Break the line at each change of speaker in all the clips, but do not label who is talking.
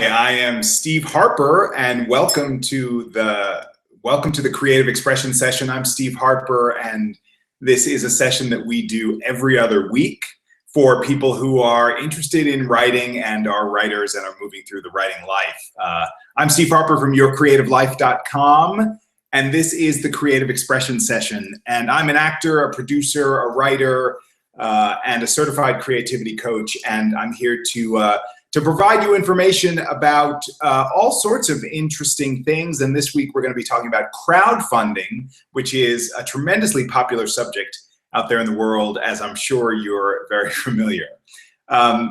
I am Steve Harper, and welcome to the Creative Expression session. I'm Steve Harper, and this is a session that we do every other week for people who are interested in writing and are writers and are moving through the writing life. I'm Steve Harper from yourcreativelife.com, and this is the Creative Expression session. And I'm an actor, a producer, a writer, and a certified creativity coach, and I'm here to provide you information about all sorts of interesting things. And this week we're going to be talking about crowdfunding, which is a tremendously popular subject out there in the world, as I'm sure you're very familiar.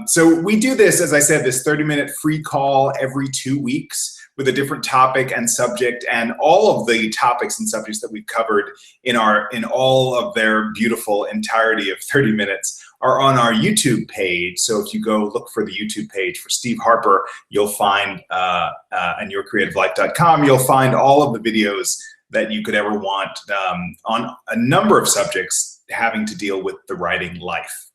So we do this, as I said, this 30-minute free call every 2 weeks with a different topic and subject, and all of the topics and subjects that we've covered in all of their beautiful entirety of 30 minutes are on our YouTube page. So if you go look for the YouTube page for Steve Harper, you'll find, and yourcreativelife.com, you'll find all of the videos that you could ever want on a number of subjects having to deal with the writing life.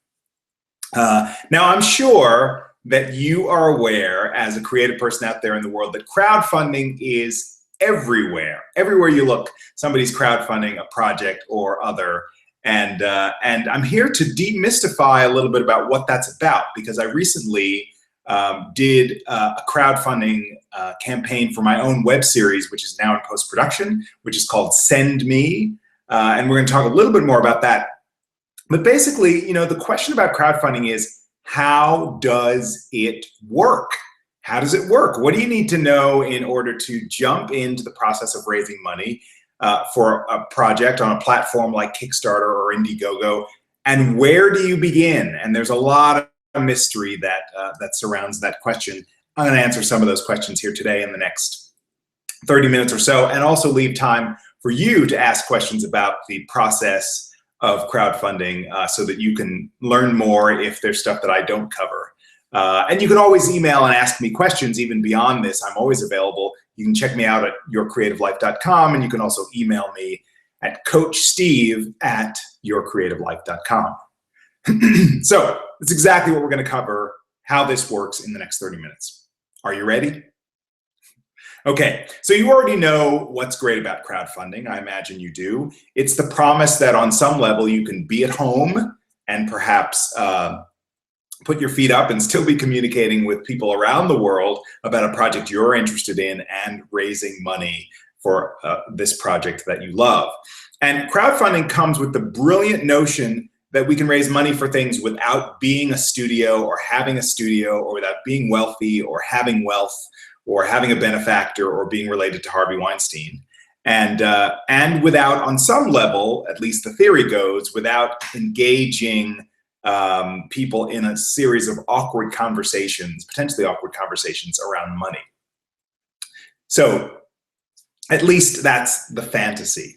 Now, I'm sure that you are aware, as a creative person out there in the world, that crowdfunding is everywhere. Everywhere you look, somebody's crowdfunding a project or other. And I'm here to demystify a little bit about what that's about, because I recently did a crowdfunding campaign for my own web series, which is now in post-production, which is called Send Me. And we're going to talk a little bit more about that. But basically, you know, the question about crowdfunding is, how does it work? How does it work? What do you need to know in order to jump into the process of raising money for a project on a platform like Kickstarter or IndieGoGo? And where do you begin? And there's a lot of mystery that surrounds that question. I'm going to answer some of those questions here today in the next 30 minutes or so, and also leave time for you to ask questions about the process of crowdfunding so that you can learn more if there's stuff that I don't cover. And you can always email and ask me questions even beyond this. I'm always available. You can check me out at yourcreativelife.com, and you can also email me at coachsteve@yourcreativelife.com. So that's exactly what we're going to cover, how this works in the next 30 minutes. Are you ready? Okay, so you already know what's great about crowdfunding. I imagine you do. It's the promise that on some level you can be at home and perhaps put your feet up and still be communicating with people around the world about a project you're interested in and raising money for this project that you love. And crowdfunding comes with the brilliant notion that we can raise money for things without being a studio or having a studio, or without being wealthy or having wealth, or having a benefactor, or being related to Harvey Weinstein. And without, on some level, at least the theory goes, without engaging people in a series of awkward conversations, potentially awkward conversations around money. So at least that's the fantasy.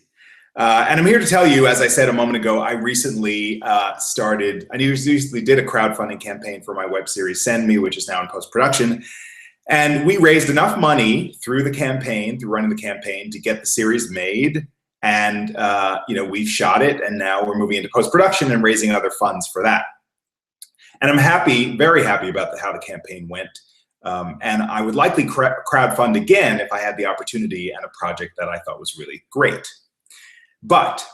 And I'm here to tell you, as I said a moment ago, I recently did a crowdfunding campaign for my web series, Send Me, which is now in post-production. And we raised enough money through the campaign, through running the campaign, to get the series made. And you know, we've shot it, and now we're moving into post-production and raising other funds for that. And I'm happy, very happy about how the campaign went. And I would likely crowdfund again if I had the opportunity and a project that I thought was really great. But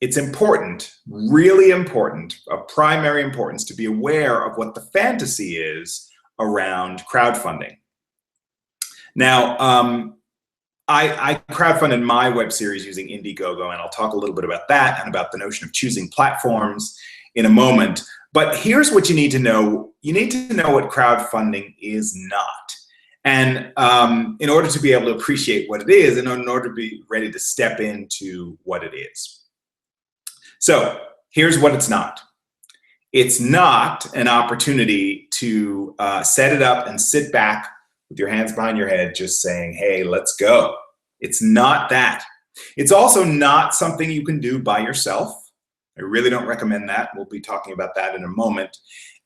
it's important, really important, of primary importance, to be aware of what the fantasy is around crowdfunding. Now, I crowdfunded my web series using IndieGoGo, and I'll talk a little bit about that and about the notion of choosing platforms in a moment. But here's what you need to know. You need to know what crowdfunding is not. And in order to be able to appreciate what it is, and in order to be ready to step into what it is. So here's what it's not. It's not an opportunity to set it up and sit back with your hands behind your head, just saying, hey, let's go. It's not that. It's also not something you can do by yourself. I really don't recommend that. We'll be talking about that in a moment.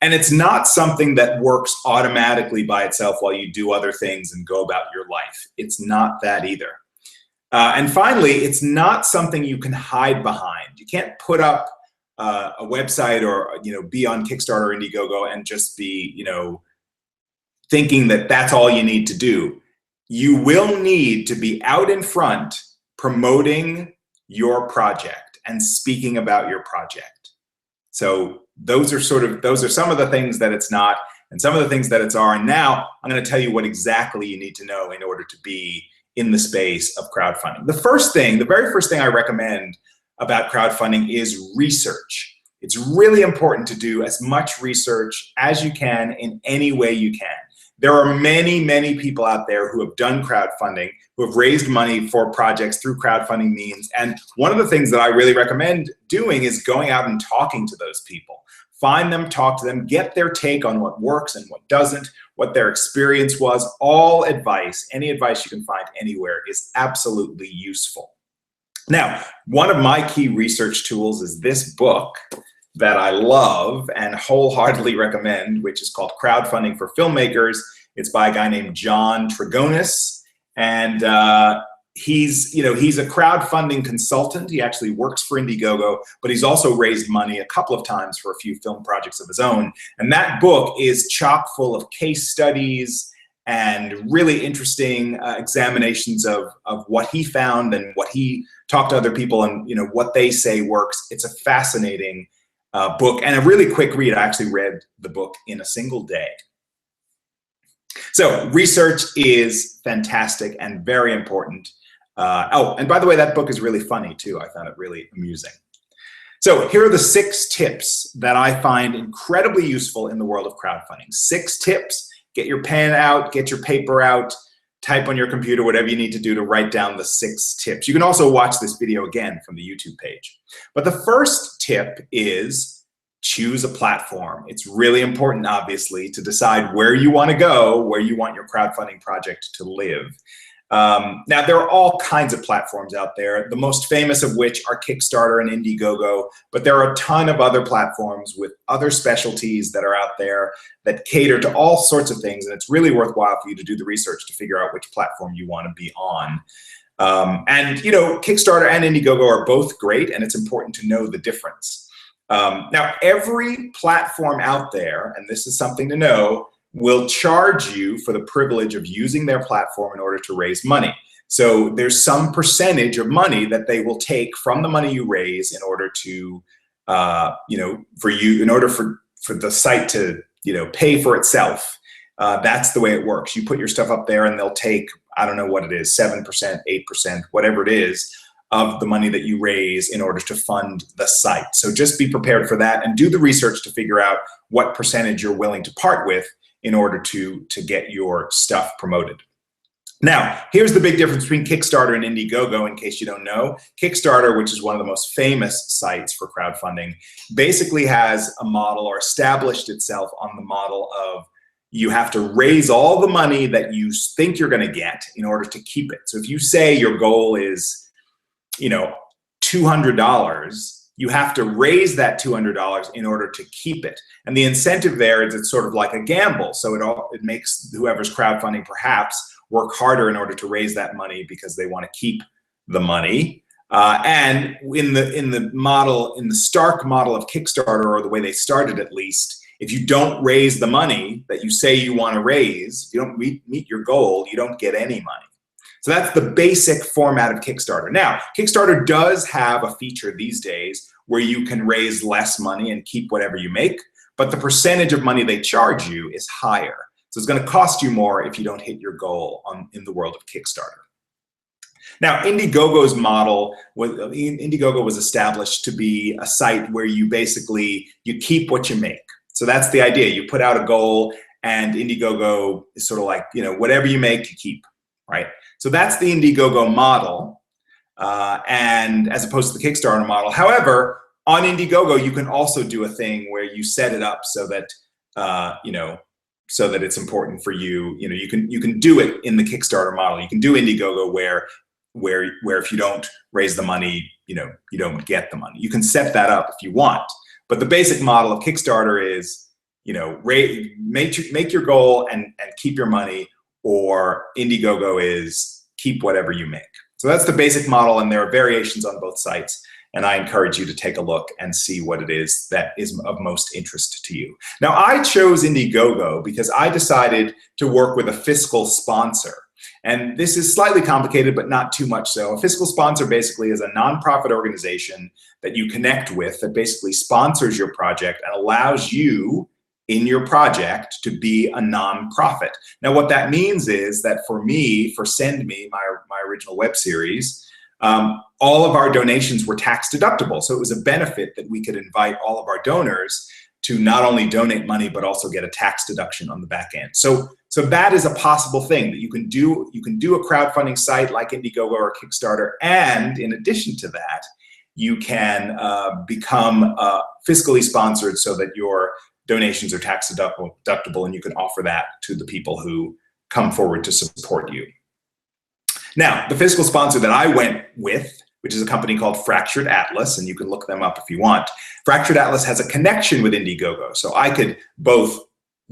And it's not something that works automatically by itself while you do other things and go about your life. It's not that either. And finally, it's not something you can hide behind. You can't put up a website or be on Kickstarter or IndieGoGo and just be thinking that that's all you need to do. You will need to be out in front promoting your project and speaking about your project. So those are some of the things that it's not, and some of the things that it's are. And now I'm going to tell you what exactly you need to know in order to be in the space of crowdfunding. The very first thing I recommend about crowdfunding is research. It's really important to do as much research as you can in any way you can. There are many, many people out there who have done crowdfunding, who have raised money for projects through crowdfunding means. And one of the things that I really recommend doing is going out and talking to those people. Find them, talk to them, get their take on what works and what doesn't, what their experience was. All advice, any advice you can find anywhere is absolutely useful. Now, one of my key research tools is this book that I love and wholeheartedly recommend, which is called Crowdfunding for Filmmakers. It's by a guy named John Trigonis, and he's a crowdfunding consultant. He actually works for IndieGoGo, but he's also raised money a couple of times for a few film projects of his own. And that book is chock full of case studies and really interesting examinations of what he found and what he talked to other people and what they say works. It's a fascinating book and a really quick read. I actually read the book in a single day. So research is fantastic and very important. Oh, and by the way, that book is really funny too. I found it really amusing. So here are the 6 tips that I find incredibly useful in the world of crowdfunding. 6 tips. Get your pen out, get your paper out, type on your computer, whatever you need to do to write down the 6 tips. You can also watch this video again from the YouTube page. But the first tip is choose a platform. It's really important, obviously, to decide where you want to go, where you want your crowdfunding project to live. Now, there are all kinds of platforms out there, the most famous of which are Kickstarter and IndieGoGo, but there are a ton of other platforms with other specialties that are out there that cater to all sorts of things, and it's really worthwhile for you to do the research to figure out which platform you want to be on. And Kickstarter and IndieGoGo are both great, and it's important to know the difference. Now, every platform out there, and this is something to know, will charge you for the privilege of using their platform in order to raise money. So there's some percentage of money that they will take from the money you raise in order to, in order for the site to, pay for itself. That's the way it works. You put your stuff up there and they'll take, I don't know what it is, 7%, 8%, whatever it is, of the money that you raise in order to fund the site. So just be prepared for that and do the research to figure out what percentage you're willing to part with in order to get your stuff promoted. Now, here's the big difference between Kickstarter and IndieGoGo, in case you don't know. Kickstarter, which is one of the most famous sites for crowdfunding, basically has a model, or established itself on the model of you have to raise all the money that you think you're going to get in order to keep it. So if you say your goal is, $200, you have to raise that $200 in order to keep it. And the incentive there is it's sort of like a gamble. So it makes whoever's crowdfunding perhaps work harder in order to raise that money because they want to keep the money. And in the stark model of Kickstarter, or the way they started at least, if you don't raise the money that you say you want to raise, if you don't meet your goal, you don't get any money. So that's the basic format of Kickstarter. Now, Kickstarter does have a feature these days where you can raise less money and keep whatever you make, but the percentage of money they charge you is higher. So it's going to cost you more if you don't hit your goal in the world of Kickstarter. Now, IndieGoGo's model, IndieGoGo was established to be a site where you keep what you make. So that's the idea. You put out a goal, and IndieGoGo is sort of like, whatever you make, you keep, right? So that's the IndieGoGo model, and as opposed to the Kickstarter model. However, on IndieGoGo, you can also do a thing where you set it up so that so that it's important for you. You can do it in the Kickstarter model. You can do IndieGoGo where if you don't raise the money, you don't get the money. You can set that up if you want. But the basic model of Kickstarter is, make your goal and keep your money. Or IndieGoGo is keep whatever you make. So that's the basic model, and there are variations on both sites. and I encourage you to take a look and see what it is that is of most interest to you. Now, I chose IndieGoGo because I decided to work with a fiscal sponsor. And this is slightly complicated, but not too much so. A fiscal sponsor basically is a nonprofit organization that you connect with that basically sponsors your project and allows you in your project to be a nonprofit. Now, what that means is that for me, for Send Me, my original web series, all of our donations were tax deductible. So it was a benefit that we could invite all of our donors to not only donate money, but also get a tax deduction on the back end. So that is a possible thing that you can do. You can do a crowdfunding site like IndieGoGo or Kickstarter. And in addition to that, you can become fiscally sponsored so that your donations are tax deductible, and you can offer that to the people who come forward to support you. Now, the fiscal sponsor that I went with, which is a company called Fractured Atlas, and you can look them up if you want. Fractured Atlas has a connection with IndieGoGo, so I could both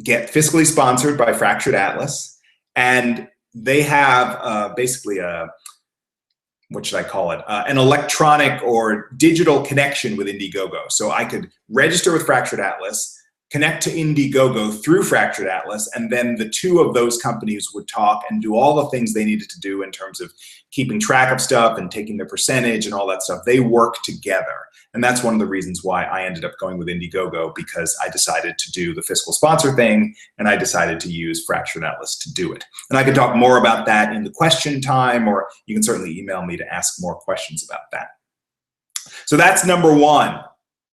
get fiscally sponsored by Fractured Atlas, and they have basically a, what should I call it, an electronic or digital connection with IndieGoGo. So I could register with Fractured Atlas, connect to IndieGoGo through Fractured Atlas, and then the two of those companies would talk and do all the things they needed to do in terms of keeping track of stuff and taking their percentage and all that stuff. They work together. And that's one of the reasons why I ended up going with IndieGoGo, because I decided to do the fiscal sponsor thing, and I decided to use Fractured Atlas to do it. And I could talk more about that in the question time, or you can certainly email me to ask more questions about that. So that's number one.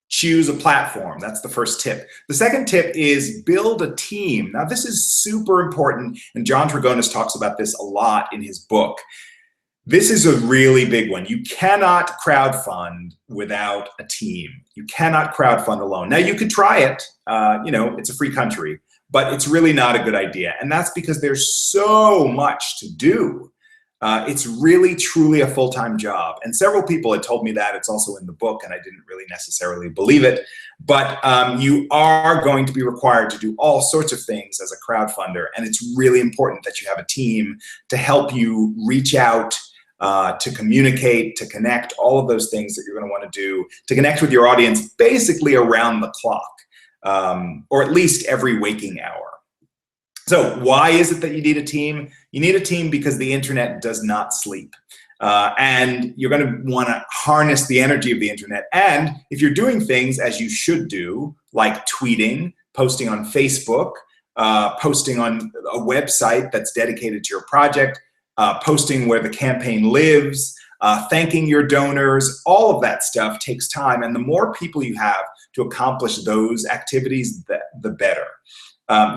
Choose a platform. That's the first tip. The second tip is build a team. Now, this is super important, and John Trigonis talks about this a lot in his book. This is a really big one. You cannot crowdfund without a team. You cannot crowdfund alone. Now, you could try it. You know, it's a free country, but it's really not a good idea. And that's because there's so much to do. It's really, truly a full-time job. And several people had told me that. It's also in the book, and I didn't really necessarily believe it. But you are going to be required to do all sorts of things as a crowdfunder. And it's really important that you have a team to help you reach out, to communicate, to connect, all of those things that you're going to want to do, to connect with your audience basically around the clock, or at least every waking hour. So why is it that you need a team? You need a team because the internet does not sleep. And you're going to want to harness the energy of the internet. And if you're doing things as you should do, like tweeting, posting on Facebook, posting on a website that's dedicated to your project, posting where the campaign lives, thanking your donors, all of that stuff takes time. And the more people you have to accomplish those activities, the better.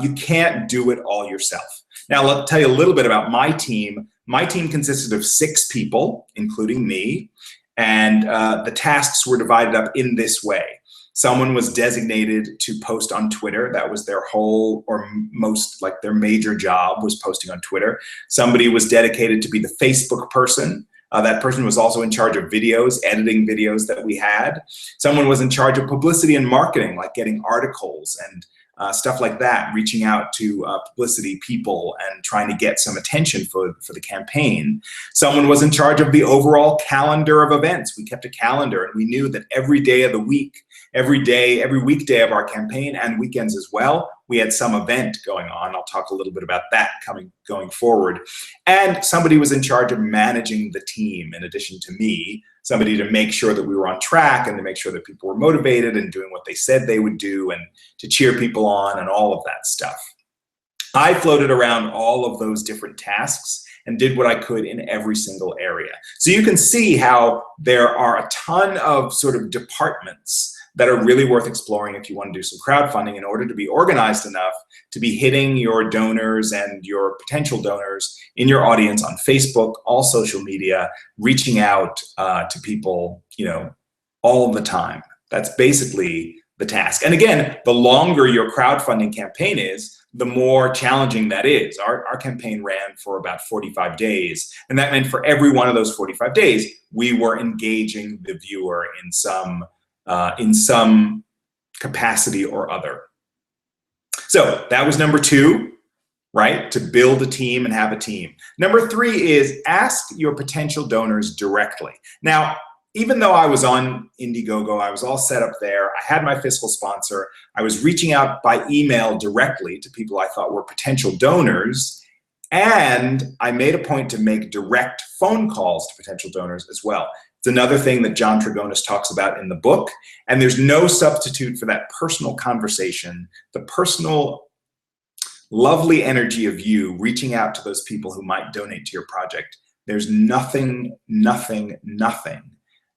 You can't do it all yourself. Now, let me tell you a little bit about my team. My team consisted of 6 people, including me, and the tasks were divided up in this way. Someone was designated to post on Twitter. That was their whole, or most, like their major job was posting on Twitter. Somebody was dedicated to be the Facebook person. That person was also in charge of videos, editing videos that we had. Someone was in charge of publicity and marketing, like getting articles and stuff like that, reaching out to publicity people and trying to get some attention for the campaign. Someone was in charge of the overall calendar of events. We kept a calendar, and we knew that every day of the week, every weekday of our campaign and weekends as well, we had some event going on. I'll talk a little bit about that going forward. And somebody was in charge of managing the team in addition to me, somebody to make sure that we were on track and to make sure that people were motivated and doing what they said they would do and to cheer people on and all of that stuff. I floated around all of those different tasks and did what I could in every single area. So you can see how there are a ton of sort of departments that are really worth exploring if you want to do some crowdfunding in order to be organized enough to be hitting your donors and your potential donors in your audience on Facebook, all social media, reaching out to people, you know, all the time. That's basically the task. And again, the longer your crowdfunding campaign is, the more challenging that is. Our campaign ran for about 45 days. And that meant for every one of those 45 days, we were engaging the viewer in some capacity or other. So that was number 2, right? To build a team and have a team. Number 3 is ask your potential donors directly. Now, even though I was on IndieGoGo, I was all set up there, I had my fiscal sponsor, I was reaching out by email directly to people I thought were potential donors, and I made a point to make direct phone calls to potential donors as well. It's another thing that John Trigonis talks about in the book, and there's no substitute for that personal conversation, the personal lovely energy of you reaching out to those people who might donate to your project. There's nothing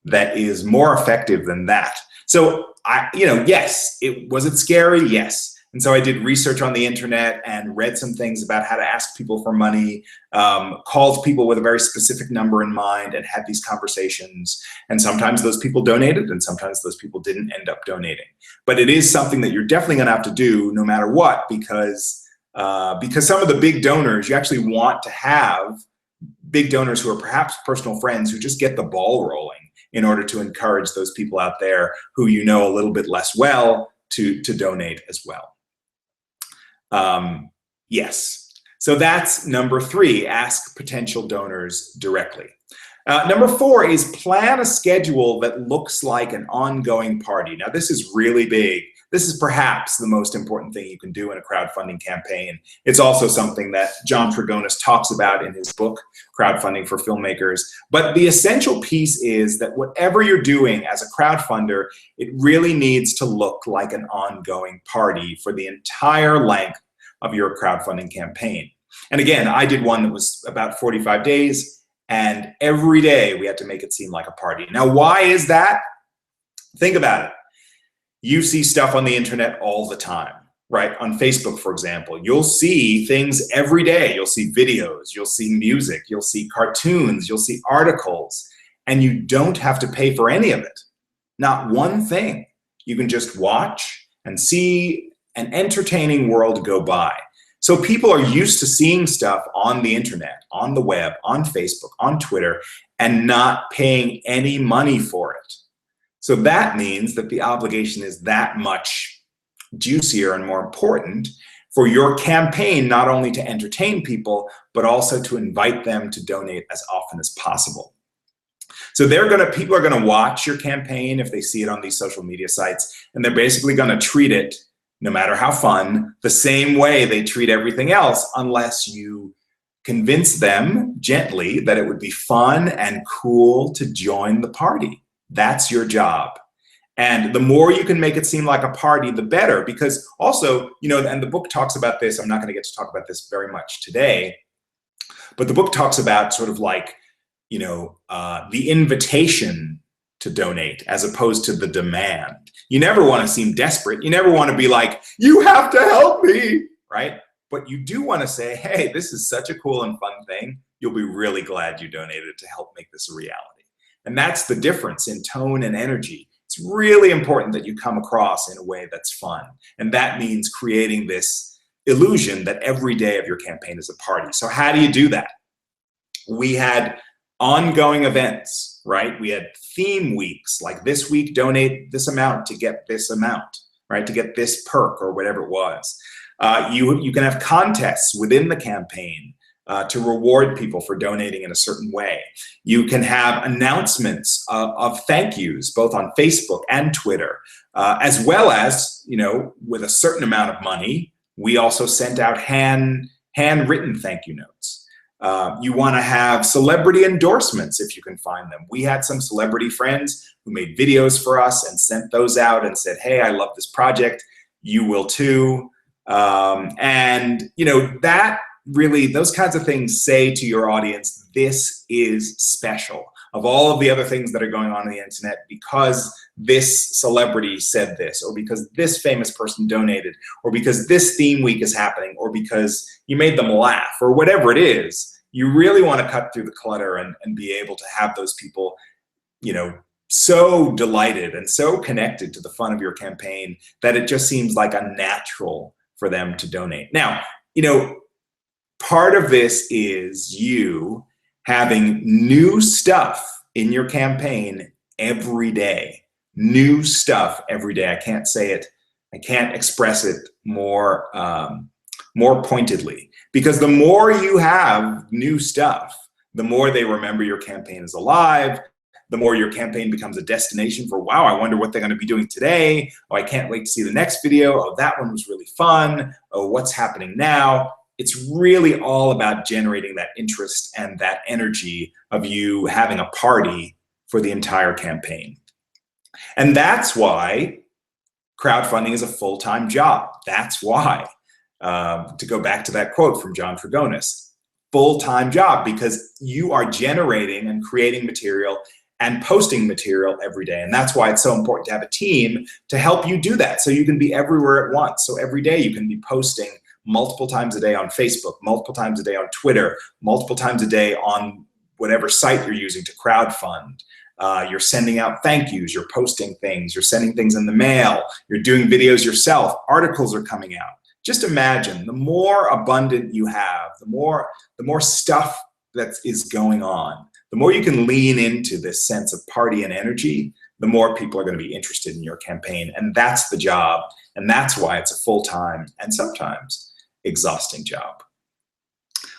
that is more effective than that. So yes, was it scary? Yes. And so I did research on the internet and read some things about how to ask people for money, called people with a very specific number in mind and had these conversations. And sometimes those people donated and sometimes those people didn't end up donating. But it is something that you're definitely gonna have to do no matter what, because some of the big donors, you actually want to have big donors who are perhaps personal friends who just get the ball rolling in order to encourage those people out there who you know a little bit less well to donate as well. Yes, so that's number 3, ask potential donors directly. Number 4 is plan a schedule that looks like an ongoing party. Now this is really big. This is perhaps the most important thing you can do in a crowdfunding campaign. It's also something that John Trigonis talks about in his book, Crowdfunding for Filmmakers. But the essential piece is that whatever you're doing as a crowdfunder, it really needs to look like an ongoing party for the entire length of your crowdfunding campaign. And again, I did one that was about 45 days, and every day we had to make it seem like a party. Now, why is that? Think about it. You see stuff on the internet all the time, right? On Facebook, for example, you'll see things every day. You'll see videos, you'll see music, you'll see cartoons, you'll see articles, and you don't have to pay for any of it. Not one thing. You can just watch and see an entertaining world go by. So people are used to seeing stuff on the internet, on the web, on Facebook, on Twitter, and not paying any money for it. So that means that the obligation is that much juicier and more important for your campaign, not only to entertain people, but also to invite them to donate as often as possible. So people are gonna watch your campaign if they see it on these social media sites, and they're basically gonna treat it, no matter how fun, the same way they treat everything else, unless you convince them gently that it would be fun and cool to join the party. That's your job. And the more you can make it seem like a party, the better, because also, and the book talks about this, I'm not gonna get to talk about this very much today, but the book talks about sort of like, the invitation to donate as opposed to the demand. You never wanna seem desperate. You never wanna be like, you have to help me, right? But you do wanna say, hey, this is such a cool and fun thing. You'll be really glad you donated to help make this a reality. And that's the difference in tone and energy. It's really important that you come across in a way that's fun. And that means creating this illusion that every day of your campaign is a party. So how do you do that? We had ongoing events, right? We had theme weeks, like this week, donate this amount to get this amount, right? To get this perk or whatever it was. You can have contests within the campaign to reward people for donating in a certain way. You can have announcements of thank yous, both on Facebook and Twitter, as well as, with a certain amount of money, we also sent out handwritten thank you notes. You wanna have celebrity endorsements if you can find them. We had some celebrity friends who made videos for us and sent those out and said, hey, I love this project, you will too. That really, those kinds of things say to your audience, this is special. Of all of the other things that are going on the internet, because this celebrity said this, or because this famous person donated, or because this theme week is happening, or because you made them laugh, or whatever it is, you really want to cut through the clutter and be able to have those people, so delighted and so connected to the fun of your campaign that it just seems like unnatural for them to donate. Now, part of this is you having new stuff in your campaign every day. New stuff every day. I can't say it, I can't express it more pointedly. Because the more you have new stuff, the more they remember your campaign is alive, the more your campaign becomes a destination for, wow, I wonder what they're going to be doing today. Oh, I can't wait to see the next video. Oh, that one was really fun. Oh, what's happening now? It's really all about generating that interest and that energy of you having a party for the entire campaign. And that's why crowdfunding is a full-time job. That's why, to go back to that quote from John Trigonis, full-time job, because you are generating and creating material and posting material every day. And that's why it's so important to have a team to help you do that, so you can be everywhere at once. So every day you can be posting multiple times a day on Facebook, multiple times a day on Twitter, multiple times a day on whatever site you're using to crowdfund. You're sending out thank yous, you're posting things, you're sending things in the mail, you're doing videos yourself, articles are coming out. Just imagine, the more abundant you have, the more stuff that is going on, the more you can lean into this sense of party and energy, the more people are going to be interested in your campaign. And that's the job. And that's why it's a full-time and sometimes exhausting job.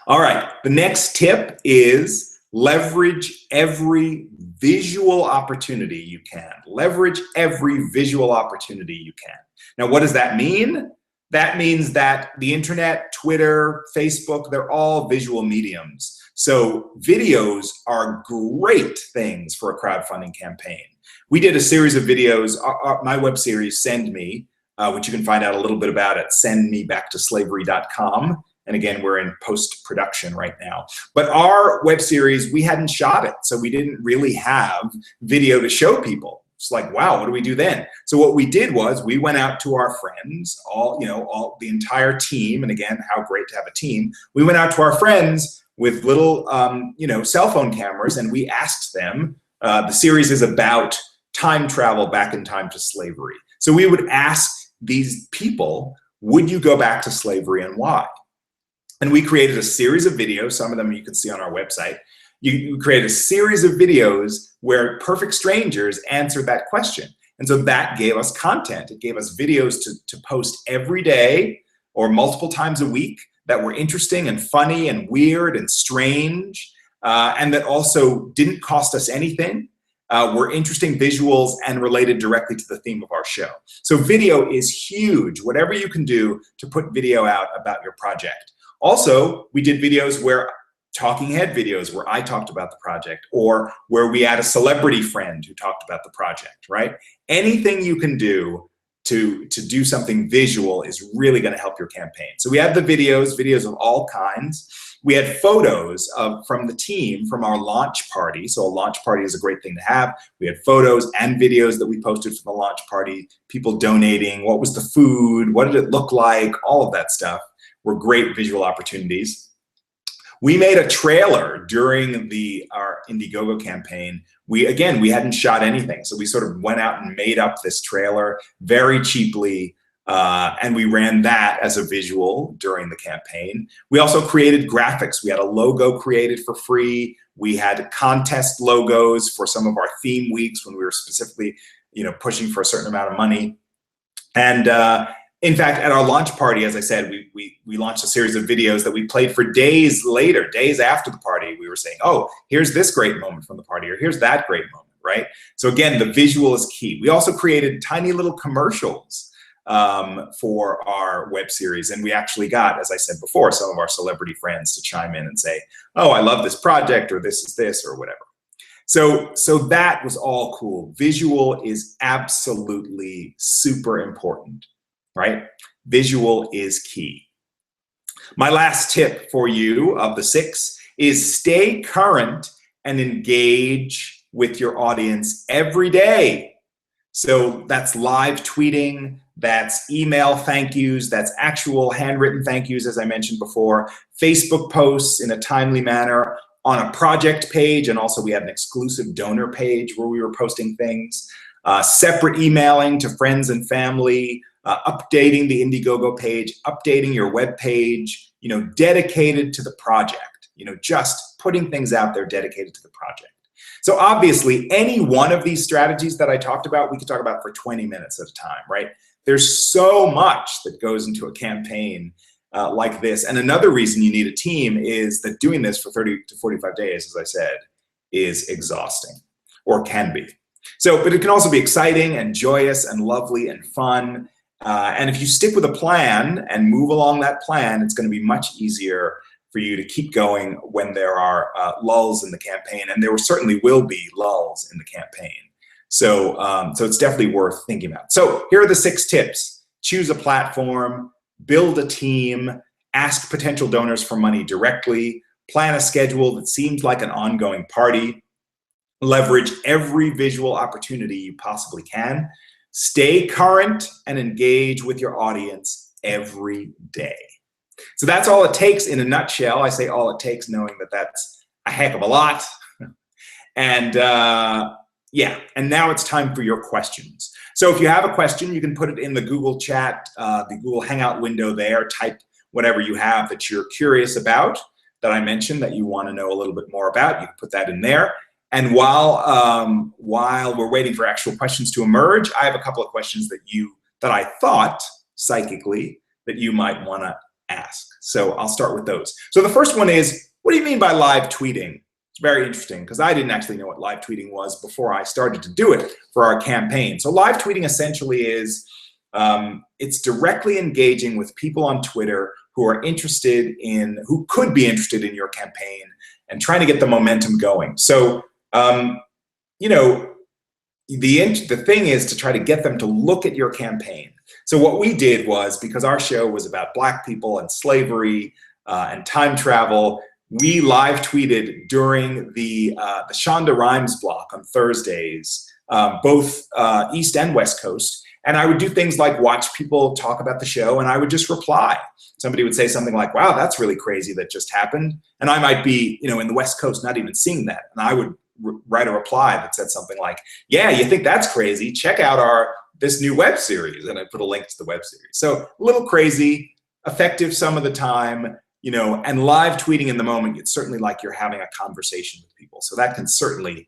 All right, the next tip is leverage every visual opportunity you can. Leverage every visual opportunity you can. Now, what does that mean? That means that the internet, Twitter, Facebook, they're all visual mediums. So videos are great things for a crowdfunding campaign. We did a series of videos, my web series, Send Me, which you can find out a little bit about at sendmebacktoslavery.com. And again, we're in post-production right now. But our web series, we hadn't shot it, so we didn't really have video to show people. It's like, wow, what do we do then? So what we did was we went out to our friends, the entire team, and again, how great to have a team. We went out to our friends with little, cell phone cameras, and we asked them. The series is about time travel back in time to slavery. So we would ask these people, would you go back to slavery and why? And we created a series of videos. Some of them you can see on our website. You create a series of videos where perfect strangers answered that question. And so that gave us content. It gave us videos to post every day or multiple times a week that were interesting and funny and weird and strange, and that also didn't cost us anything, were interesting visuals and related directly to the theme of our show. So video is huge, whatever you can do to put video out about your project. Also, we did videos where talking head videos where I talked about the project, or where we had a celebrity friend who talked about the project, right? Anything you can do to do something visual is really going to help your campaign. So we had the videos of all kinds. We had photos from the team from our launch party. So a launch party is a great thing to have. We had photos and videos that we posted from the launch party, people donating, what was the food, what did it look like, all of that stuff were great visual opportunities. We made a trailer during our IndieGoGo campaign. We hadn't shot anything. So we sort of went out and made up this trailer very cheaply, and we ran that as a visual during the campaign. We also created graphics. We had a logo created for free. We had contest logos for some of our theme weeks when we were specifically, pushing for a certain amount of money. And in fact, at our launch party, as I said, we launched a series of videos that we played for days later, days after the party. We were saying, oh, here's this great moment from the party, or here's that great moment, right? So again, the visual is key. We also created tiny little commercials for our web series. And we actually got, as I said before, some of our celebrity friends to chime in and say, oh, I love this project, or this is this, or whatever. So that was all cool. Visual is absolutely super important. Right? Visual is key. My last tip for you of the 6 is stay current and engage with your audience every day. So that's live tweeting, that's email thank yous, that's actual handwritten thank yous, as I mentioned before, Facebook posts in a timely manner, on a project page, and also we had an exclusive donor page where we were posting things, separate emailing to friends and family, updating the IndieGoGo page, updating your web page, dedicated to the project, just putting things out there dedicated to the project. So obviously, any one of these strategies that I talked about, we could talk about for 20 minutes at a time, right? There's so much that goes into a campaign like this. And another reason you need a team is that doing this for 30 to 45 days, as I said, is exhausting. or can be. So, but it can also be exciting and joyous and lovely and fun. And if you stick with a plan and move along that plan, it's going to be much easier for you to keep going when there are lulls in the campaign, and there certainly will be lulls in the campaign. So, so it's definitely worth thinking about. So here are the 6 tips. Choose a platform, build a team, ask potential donors for money directly, plan a schedule that seems like an ongoing party, leverage every visual opportunity you possibly can, stay current, and engage with your audience every day. So that's all it takes in a nutshell. I say all it takes knowing that that's a heck of a lot. And yeah, and now it's time for your questions. So if you have a question, you can put it in the Google chat, the Google Hangout window there. Type whatever you have that you're curious about, that I mentioned that you want to know a little bit more about. You can put that in there. And while we're waiting for actual questions to emerge, I have a couple of questions that I thought psychically that you might want to ask. So I'll start with those. So the first one is, what do you mean by live tweeting? It's very interesting because I didn't actually know what live tweeting was before I started to do it for our campaign. So live tweeting essentially is, it's directly engaging with people on Twitter who are who could be interested in your campaign and trying to get the momentum going. So, you know, the thing is to try to get them to look at your campaign. So what we did was, because our show was about Black people and slavery and time travel, we live tweeted during the Shonda Rhimes block on Thursdays, both East and West Coast. And I would do things like watch people talk about the show, and I would just reply. Somebody would say something like, wow, that's really crazy that just happened. And I might be, you know, in the West Coast not even seeing that. And I would write a reply that said something like, yeah, you think that's crazy? Check out this new web series. And I put a link to the web series. So a little crazy, effective some of the time, you know, and live tweeting in the moment, it's certainly like you're having a conversation with people. So that can certainly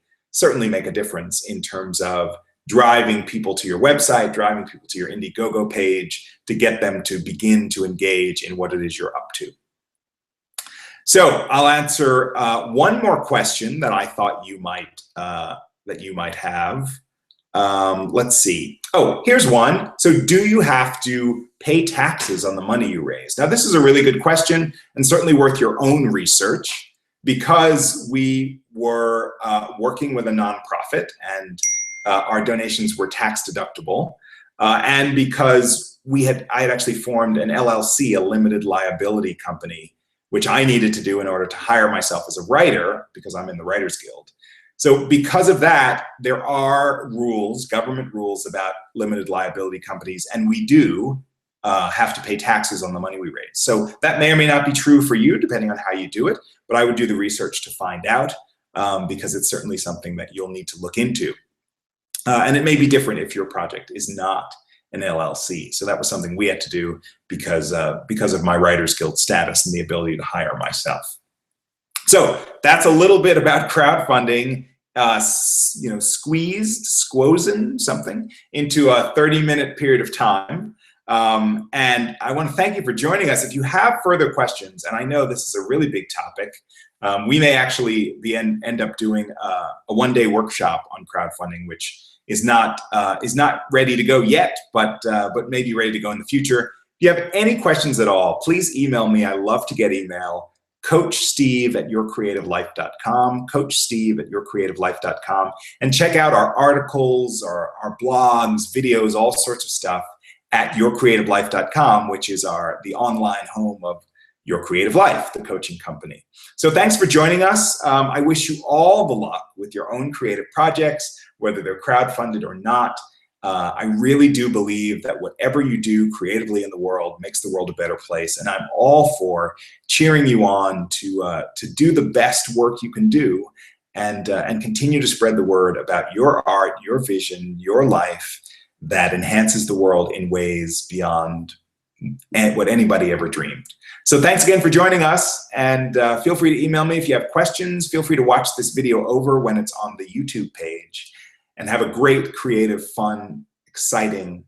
make a difference in terms of driving people to your website, driving people to your IndieGoGo page to get them to begin to engage in what it is you're up to. So I'll answer one more question that I thought you might have. Let's see. Oh, here's one. So do you have to pay taxes on the money you raise? Now, this is a really good question and certainly worth your own research, because we were working with a nonprofit and our donations were tax deductible, and because I had actually formed an LLC, a limited liability company, which I needed to do in order to hire myself as a writer because I'm in the Writers Guild. So because of that, there are rules, government rules about limited liability companies, and we do have to pay taxes on the money we raise. So that may or may not be true for you, depending on how you do it, but I would do the research to find out, because it's certainly something that you'll need to look into. And it may be different if your project is not an LLC. So that was something we had to do because of my Writers Guild status and the ability to hire myself. So that's a little bit about crowdfunding, you know, squozen something into a 30-minute period of time. And I want to thank you for joining us. If you have further questions, and I know this is a really big topic, we may actually end up doing a one-day workshop on crowdfunding, which is not ready to go yet, but may be ready to go in the future. If you have any questions at all, please email me. I love to get email. CoachSteve@YourCreativeLife.com, CoachSteve@YourCreativeLife.com, and check out our articles, our blogs, videos, all sorts of stuff at YourCreativeLife.com, which is the online home of Your Creative Life, the coaching company. So thanks for joining us. I wish you all the luck with your own creative projects, whether they're crowdfunded or not. I really do believe that whatever you do creatively in the world makes the world a better place, and I'm all for cheering you on to do the best work you can do, and continue to spread the word about your art, your vision, your life that enhances the world in ways beyond what anybody ever dreamed. So thanks again for joining us, and feel free to email me if you have questions. Feel free to watch this video over when it's on the YouTube page, and have a great, creative, fun, exciting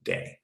day.